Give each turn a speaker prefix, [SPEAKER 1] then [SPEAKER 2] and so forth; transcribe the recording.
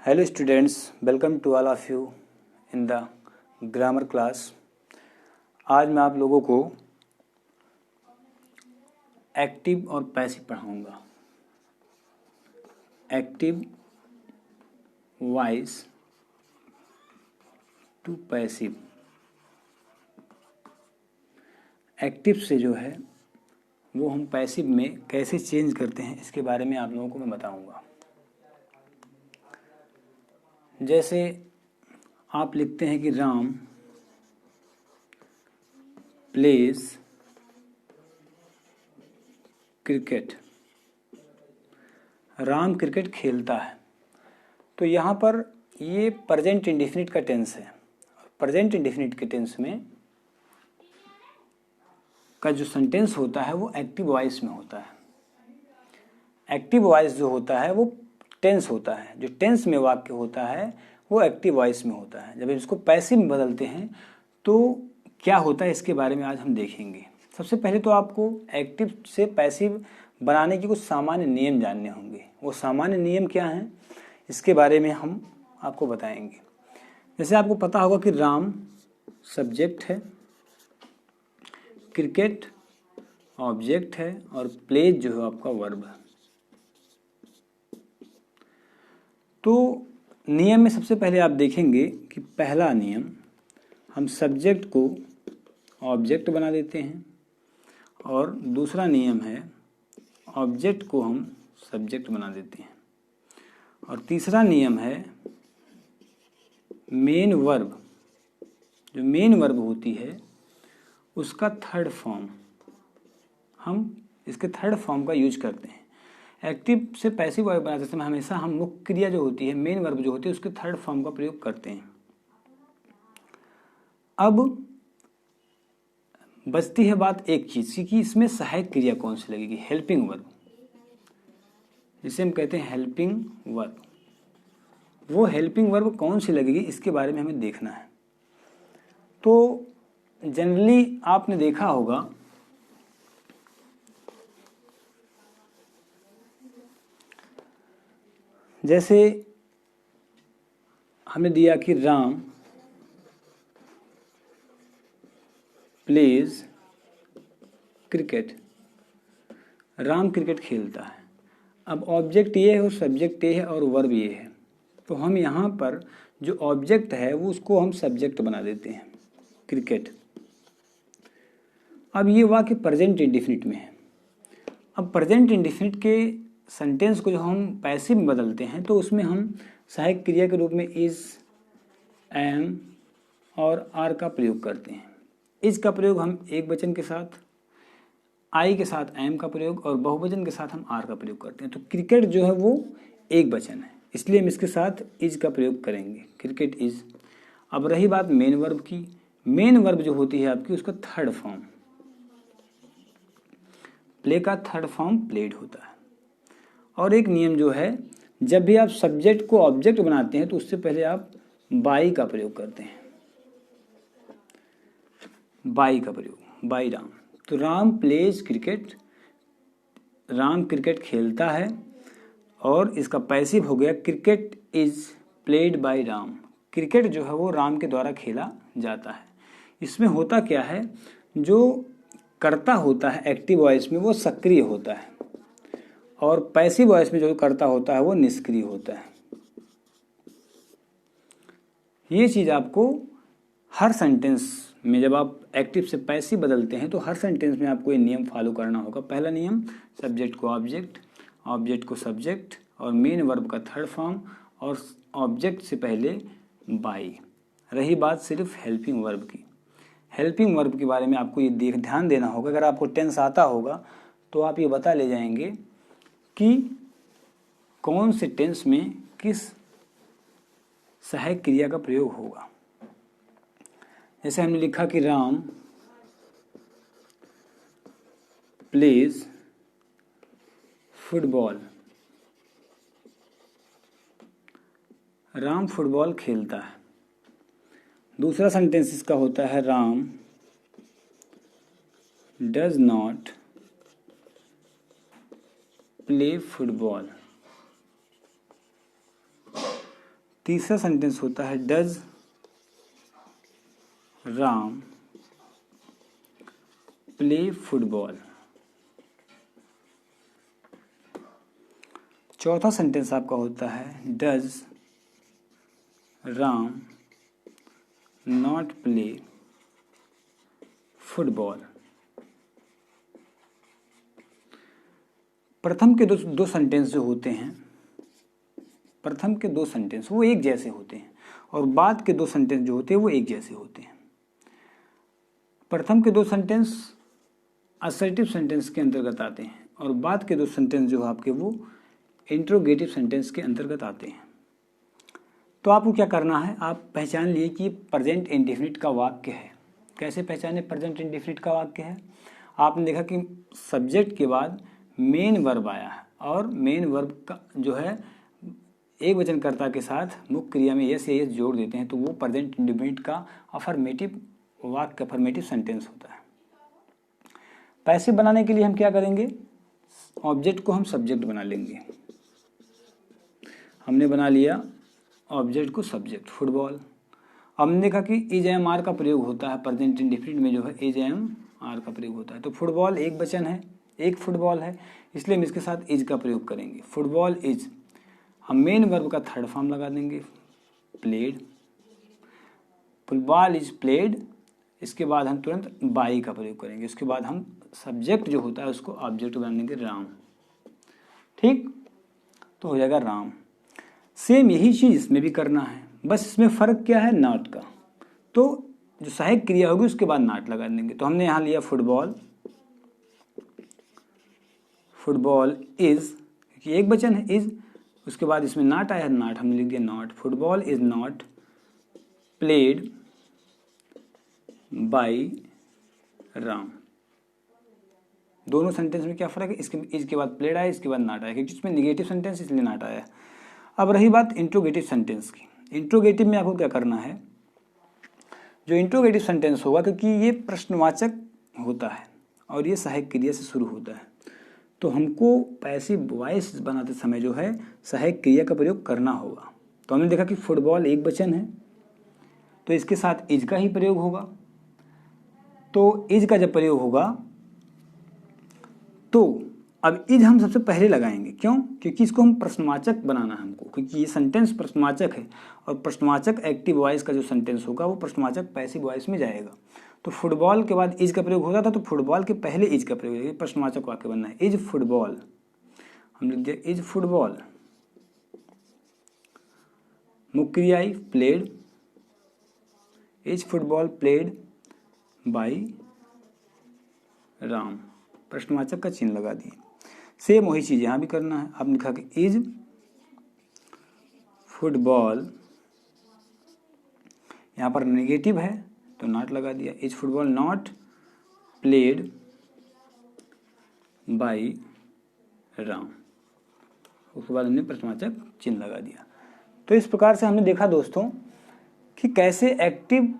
[SPEAKER 1] Hello students, welcome to all of you in the grammar class। आज मैं आप लोगों को एक्टिव और पैसिव पढ़ाऊंगा। Active voice to passive. Active से जो है वो हम पैसिव में कैसे चेंज करते हैं इसके बारे में आप लोगों को मैं बताऊंगा। जैसे आप लिखते हैं कि Ram pledge cricket. Ram cricket खेलता है, तो यहाँ पर ये प्रेजेंट इंडेफिनिट का टेंस है। प्रेजेंट इंडेफिनिट के टेंस में का जो सेंटेंस होता है वो एक्टिव वॉइस में होता है। एक्टिव वॉइस जो होता है वो टेंस होता है, जो टेंस में वाक्य होता है वो एक्टिव वॉइस में होता है। जब इसको पैसिव में बदलते हैं तो क्या होता है इसके बारे में आज हम देखेंगे। सबसे पहले तो आपको एक्टिव से पैसिव बनाने के कुछ सामान्य नियम जानने होंगे। वो सामान्य नियम क्या हैं इसके बारे में हम आपको बताएंगे। जैसे आपको पता होगा कि राम सब्जेक्ट है, क्रिकेट ऑब्जेक्ट है और प्लेज जो है आपका वर्ब है। तो नियम में सबसे पहले आप देखेंगे कि पहला नियम, हम सब्जेक्ट को ऑब्जेक्ट बना देते हैं, और दूसरा नियम है ऑब्जेक्ट को हम सब्जेक्ट बना देते हैं, और तीसरा नियम है मेन वर्ब, जो मेन वर्ब होती है उसका थर्ड फॉर्म, हम इसके थर्ड फॉर्म का यूज करते हैं। एक्टिव से पैसिव वर्ब बनाते समय हमेशा हम मुख्य क्रिया जो होती है, मेन वर्ब जो होती है, उसके थर्ड फॉर्म का प्रयोग करते हैं। अब बचती है बात एक चीज की, इसमें सहायक क्रिया कौन सी लगेगी। हेल्पिंग वर्ब, जिसे हम कहते हैं हेल्पिंग वर्ब, वो हेल्पिंग वर्ब कौन सी लगेगी इसके बारे में हमें देखना है। तो जनरली आपने देखा होगा जैसे हमने दिया कि Ram pledge cricket. Ram cricket खेलता है। अब ऑब्जेक्ट ये है और सब्जेक्ट ये है और वर्ब ये है, तो हम यहाँ पर जो ऑब्जेक्ट है वो उसको हम सब्जेक्ट बना देते हैं, क्रिकेट। अब ये वाक्य प्रेजेंट इंडेफिनिट में है। अब प्रेजेंट इंडेफिनिट के सेंटेंस को जो हम पैसिव में बदलते हैं तो उसमें हम सहायक क्रिया के रूप में इज, एम और आर का प्रयोग करते हैं। इज का प्रयोग हम एक वचन के साथ, आई के साथ एम का प्रयोग, और बहुवचन के साथ हम आर का प्रयोग करते हैं। तो क्रिकेट जो है वो एक वचन है, इसलिए हम इसके साथ इज का प्रयोग करेंगे, क्रिकेट इज। अब रही बात मेन वर्ब की, मेन वर्ब जो होती है आपकी उसका थर्ड फॉर्म, प्ले का थर्ड फॉर्म प्लेड होता है। और एक नियम जो है, जब भी आप सब्जेक्ट को ऑब्जेक्ट बनाते हैं तो उससे पहले आप बाई का प्रयोग करते हैं, बाई का प्रयोग, बाई राम। तो Ram pledge cricket, Ram cricket खेलता है, और इसका पैसिव हो गया cricket is played by Ram. Cricket जो है वो राम के द्वारा खेला जाता है। इसमें होता क्या है, जो कर्ता होता है एक्टिव वॉइस में वो सक्रिय होता है, और पैसिव वॉइस में जो कर्ता होता है वो निष्क्रिय होता है। ये चीज आपको हर सेंटेंस में, जब आप एक्टिव से पैसिव बदलते हैं तो हर सेंटेंस में आपको ये नियम फॉलो करना होगा। पहला नियम, सब्जेक्ट को ऑब्जेक्ट, ऑब्जेक्ट को सब्जेक्ट, और मेन वर्ब का थर्ड फॉर्म, और ऑब्जेक्ट से पहले बाई। रही बात सिर्फ हेल्पिंग वर्ब की। हेल्पिंग वर्ब के बारे में आपको ये ध्यान देना होगा। अगर आपको टेंस आता होगा तो आप ये बता ले जाएंगे कि कौन से टेंस में किस सहायक क्रिया का प्रयोग होगा। जैसे हमने लिखा कि Ram plays football, Ram football खेलता है। दूसरा सेंटेंस इसका होता है Ram does not play football, तीसरा सेंटेंस होता है डज राम प्ले फुटबॉल। चौथा सेंटेंस आपका होता है does Ram not play football. प्रथम के दो सेंटेंस जो होते हैं, प्रथम के दो सेंटेंस वो एक जैसे होते हैं और बाद के दो सेंटेंस जो होते हैं वो एक जैसे होते हैं। प्रथम के दो सेंटेंस असर्टिव सेंटेंस के अंतर्गत आते हैं और बाद के दो सेंटेंस जो आपके वो इंट्रोगेटिव सेंटेंस के अंतर्गत आते हैं। तो आपको क्या करना है, आप पहचान लिए कि प्रेजेंट इंडेफिनिट का वाक्य है। कैसे पहचाने प्रेजेंट इंडेफिनिट का वाक्य है? आपने देखा कि सब्जेक्ट के बाद मेन वर्ब आया है और मेन वर्ब का जो है एक वचनकर्ता के साथ मुख्य क्रिया में यस या यस जोड़ देते हैं, तो वो प्रेजेंट इंडेफिनिट का अफर्मेटिव वाक्य, अफर्मेटिव सेंटेंस होता है। पैसिव बनाने के लिए हम क्या करेंगे, ऑब्जेक्ट को हम सब्जेक्ट बना लेंगे। हमने बना लिया ऑब्जेक्ट को सब्जेक्ट फुटबॉल। हमने देखा कि इज एम आर का प्रयोग होता है प्रेजेंट इंडेफिनिट में, जो है इज एम आर का प्रयोग होता है। तो फुटबॉल एक वचन है, एक फुटबॉल है, इसलिए हम इसके साथ इज का प्रयोग करेंगे। फुटबॉल इज, हम मेन वर्ब का थर्ड फॉर्म लगा देंगे प्लेड, फुटबॉल इज प्लेड। इसके बाद हम तुरंत बाई का प्रयोग करेंगे। इसके बाद हम सब्जेक्ट जो होता है उसको ऑब्जेक्ट बना देंगे राम। ठीक, तो हो जाएगा राम। सेम यही चीज इसमें भी करना है, बस इसमें फर्क क्या है, नॉट का। तो जो सहायक क्रिया होगी उसके बाद नॉट लगा देंगे। तो हमने यहां लिया फुटबॉल, फुटबॉल इज, क्योंकि एक वचन है इज, उसके बाद इसमें नॉट आया है, नॉट हमने लिख दिया not. Football is not played by Ram. दोनों सेंटेंस में क्या फर्क है, इसके इज के बाद प्लेड आया, इसके बाद नॉट आया, क्योंकि इसमें निगेटिव सेंटेंस इसलिए नॉट आया। अब रही बात इंट्रोगेटिव सेंटेंस की। इंट्रोगेटिव में आपको क्या करना है, जो इंट्रोगेटिव सेंटेंस होगा, क्योंकि ये प्रश्नवाचक होता है और ये सहायक क्रिया से शुरू होता है, तो हमको पैसिव वॉइस बनाते समय जो है सहायक क्रिया का प्रयोग करना होगा। तो हमने देखा कि फुटबॉल एक वचन है, तो इसके साथ इज का ही प्रयोग होगा। तो इज का जब प्रयोग होगा तो अब इज हम सबसे पहले लगाएंगे। क्यों? क्योंकि इसको हम प्रश्नवाचक बनाना है हमको, क्योंकि ये सेंटेंस प्रश्नवाचक है और प्रश्नवाचक एक्टिव वॉइस का जो सेंटेंस होगा वो प्रश्नवाचक पैसिव वॉइस में जाएगा। तो फुटबॉल के बाद इज का प्रयोग होता था, तो फुटबॉल के पहले इज का प्रयोग होगा, प्रश्नवाचक वाक्य बनना है। इज फुटबॉल, हम लिख दिया इज फुटबॉल। मुख्य क्रिया I played, is football played by Ram, प्रश्नवाचक का चिन्ह लगा दिए। सेम वही चीज यहां भी करना है। आपने लिखा कि इज फुटबॉल, यहां पर नेगेटिव है तो नॉट लगा दिया। Is football not played by Ram, उसके बाद हमने प्रश्नवाचक चिन्ह लगा दिया। तो इस प्रकार से हमने देखा दोस्तों कि कैसे एक्टिव